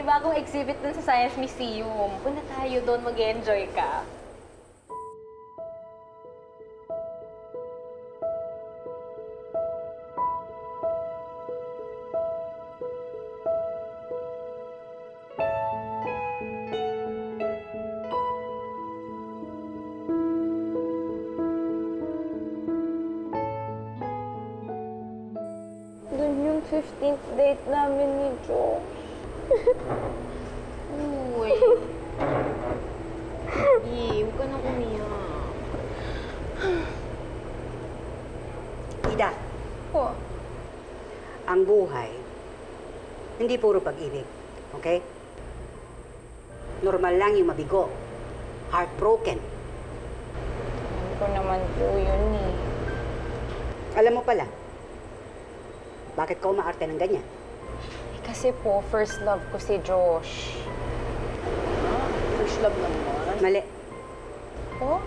may bagong exhibit dun sa Science Museum. Punta tayo doon, mag-enjoy ka. Doon yung 15th date namin ni Josh. Uy. Huwag ka nang umiyak. Ida, Po. ang buhay, hindi puro pag-ibig, okay? Normal lang yung mabigo, heartbroken. Alam ko naman po yun eh. Alam mo pala, bakit ka umaarte ng ganyan? Kasi po, first love ko si Josh. First love naman. Mali. Po?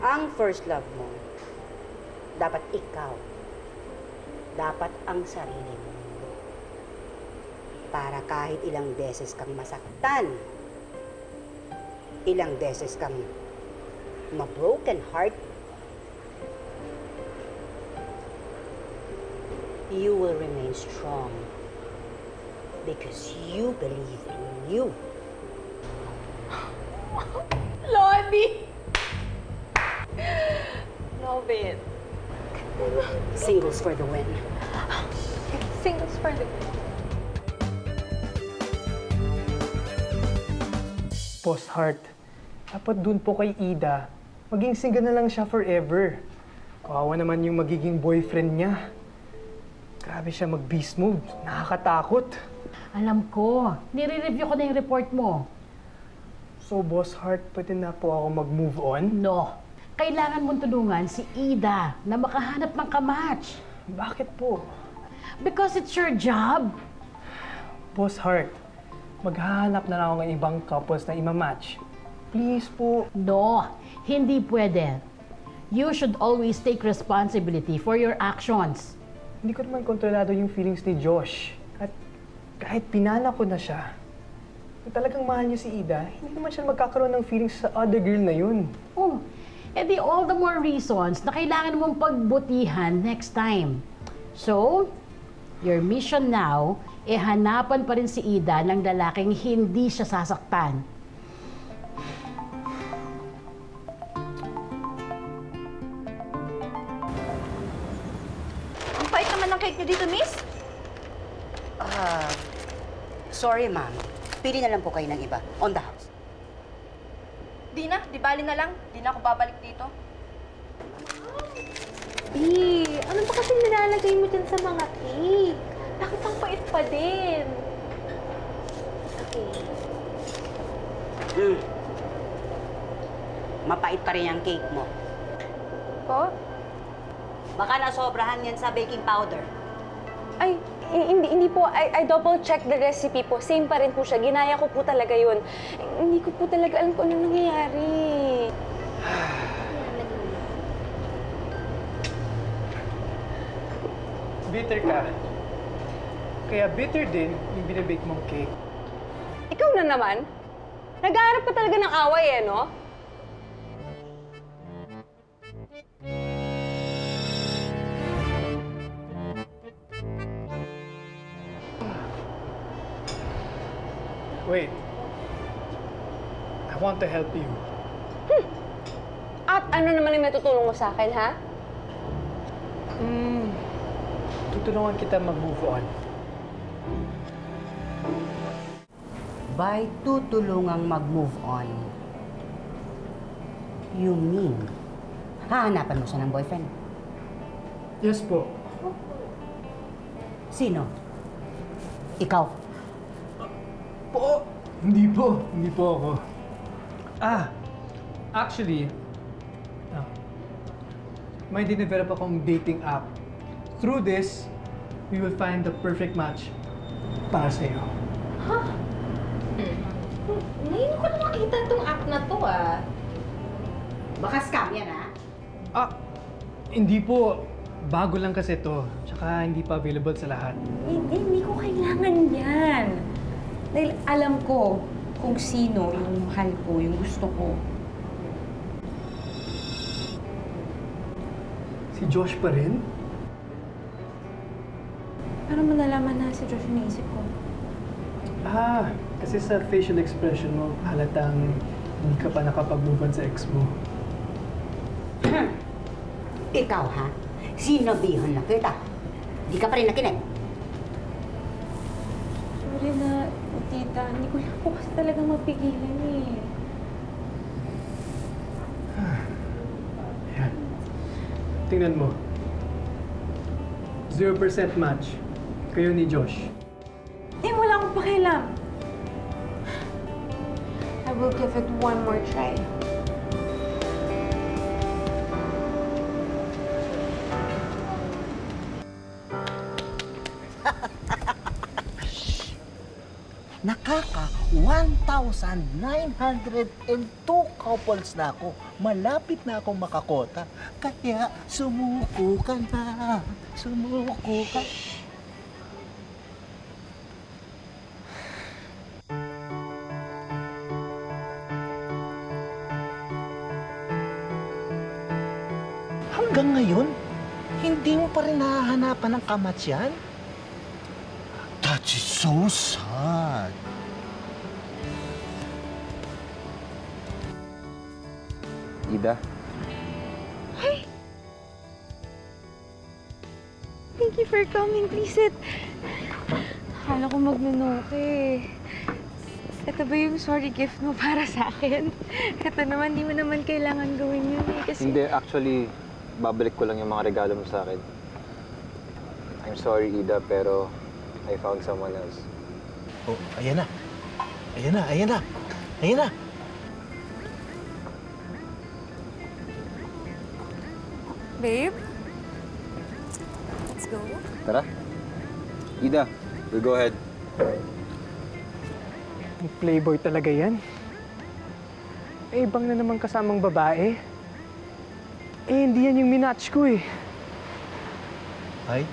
Ang first love mo, dapat ikaw. Dapat ang sarili mo. Para kahit ilang beses kang masaktan, ilang beses kang ma-broken heart, you will remain strong because you believe in you. Lodi! Love it. Singles for the win. Singles for the Boss Hart, dapat dun po kay Ida, maging single na lang siya forever. Kawawa naman yung magiging boyfriend niya. Grabe siya mag-beast mode. Nakakatakot. Alam ko. Nire-review ko na yung report mo. So, Boss Hart, pwede na po ako mag-move on? No. Kailangan mong tulungan si Ida na makahanap ng kamatch. Bakit po? Because it's your job. Boss Hart, maghahanap na lang ako ng ibang couples na ima-match. Please po. No. Hindi pwede. You should always take responsibility for your actions. Hindi ko naman kontrolado yung feelings ni Josh. At kahit pinana ko na siya, kung talagang mahal niyo si Ida, hindi naman siya magkakaroon ng feelings sa other girl na yun. Oh, edi all the more reasons na kailangan mong pagbutihan next time. So, your mission now, hanapan pa rin si Ida ng lalaking hindi siya sasaktan. Ang pait naman ng cake niyo dito, miss. Sorry, ma'am. Pili na lang po kayo ng iba. On the house. Di na, di bali na lang. Di na ako babalik dito. ano ba kasi nilalagay mo dyan sa mga cake? Bakit ang pait pa din? Okay. Mapait pa rin ang cake mo. Po? Baka nasobrahan yan sa baking powder. Ay, hindi po. I double check the recipe po. Same pa rin po siya. Ginaya ko po talaga yun. Hindi ko po talaga alam kung anong nangyayari. Bitter ka. Kaya bitter din yung binibake mong cake. Ikaw na naman. Naghahanap ka talaga ng away eh, no? Wait. I want to help you. At ano naman yung matutulong mo sa akin, ha? Tutulungan kita mag-move on. By tutulungang mag-move on, you mean, hahanapan mo siya ng boyfriend? Yes po. Sino? Ikaw? Po! Hindi po. Hindi po ako. Actually, may dinevelop akong dating app. Through this, we will find the perfect match para sa'yo. Ngayon ko na makita tong app na to, Baka scam yan, ha? Hindi po. Bago lang kasi to. Tsaka hindi pa available sa lahat. Hindi ko kailangan yan. Dahil alam ko kung sino yung mahal ko, yung gusto ko. Si Josh pa rin? Paano mo nalaman na si Josh yung naisip ko? Kasi sa facial expression mo, halatang hindi ka pa nakapag-move on sa ex mo. Ikaw, ha? Sinabihan na kita. Di ka pa rin nakinig. Sorry na, tita. Hindi ko lang po kasi talaga mapigilan eh. Yan. Tingnan mo. 0% match. Kayo ni Josh. Eh, wala akong pakialam. I will give it one more try. Nakaka 1,902 couples na ako. Malapit na akong makakota. Kaya sumuko ka na. Sumuko ka. Hanggang ngayon, hindi mo pa rin nahahanapan ng kamatsyan? That is so sad. Ida, Thank you for coming. Please sit. Akala ko magno-no ka eh. Ito ba yung sorry gift mo para sa akin? Ito naman, di mo naman kailangan gawin yun eh. Kasi... hindi, actually, babalik ko lang yung mga regalo mo sa akin. I'm sorry, Ida, pero I found someone else. Oh, ayan na. Ayan na, ayan na. Ayan na. Babe? Let's go. Tara. Ida, we'll go ahead. Ang playboy talaga yan. Eh, ibang na naman kasamang babae. Eh, hindi yan yung minatch ko eh. Ay,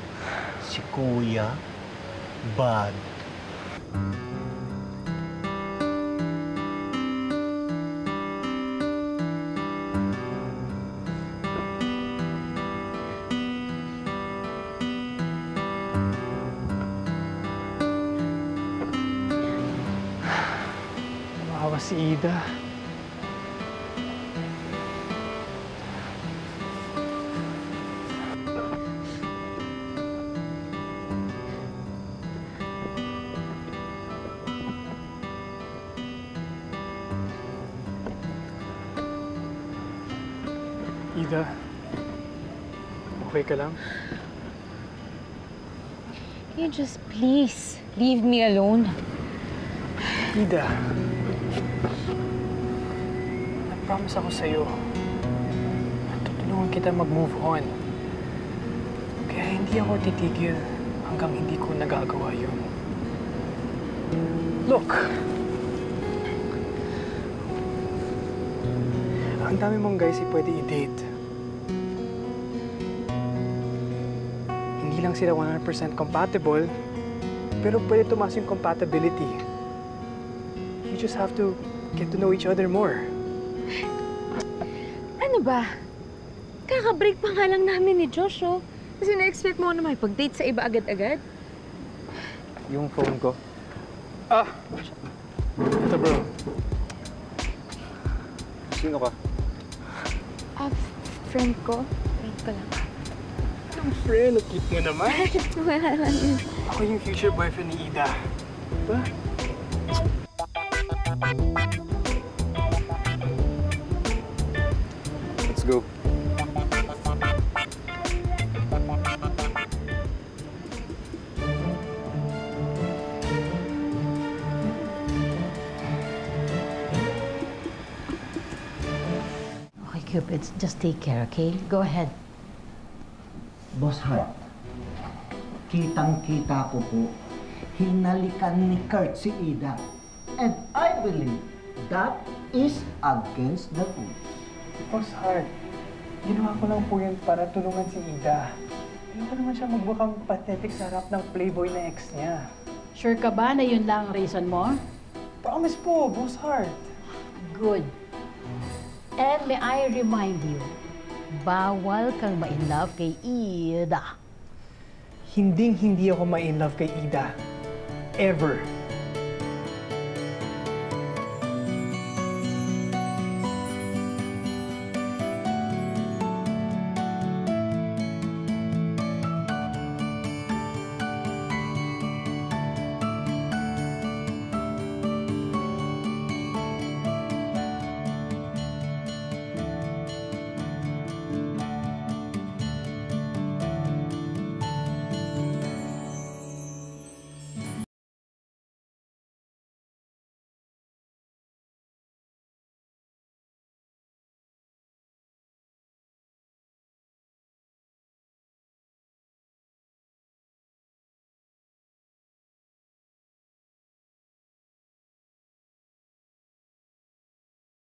si Kuya Bad. Maawa si Ida. Ida, okay ka lang? Can you just please leave me alone? Ida, nag-promise ako sa'yo. Tutulungan kita mag-move on. Kaya hindi ako titigil hanggang hindi ko nagagawa yun. Look! Ang dami mong guys pwede i-date. Hindi lang sila 100% compatible, pero pwede tumaas yung compatibility. You just have to get to know each other more. Ano ba? Kaka-break pa nga lang namin ni Josh, oh. Kasi na-expect mo na makipag-date sa iba agad-agad? Yung phone ko. Ito bro. Sino ka? Friend ko. Friend ko lang. Ang friend, ang cute mo naman. Wala lang yun. Ako yung future boyfriend ni Ida. Diba? Let's go. Okay, Cupids, just take care, okay? Go ahead. Boss Hart, kitang-kita ko po, hinalikan ni Kurt si Ida. And I believe that is against the rules. Boss Hart, ginawa ko lang po yun para tulungan si Ida. Ayoko naman siya magmukhang pathetic sa harap ng playboy na ex niya. Sure ka ba na yun lang ang reason mo? Promise po, Boss Heart. Good. And may I remind you, bawal kang ma-inlove kay Ida. Hindi ako ma-in love kay Ida. Ever.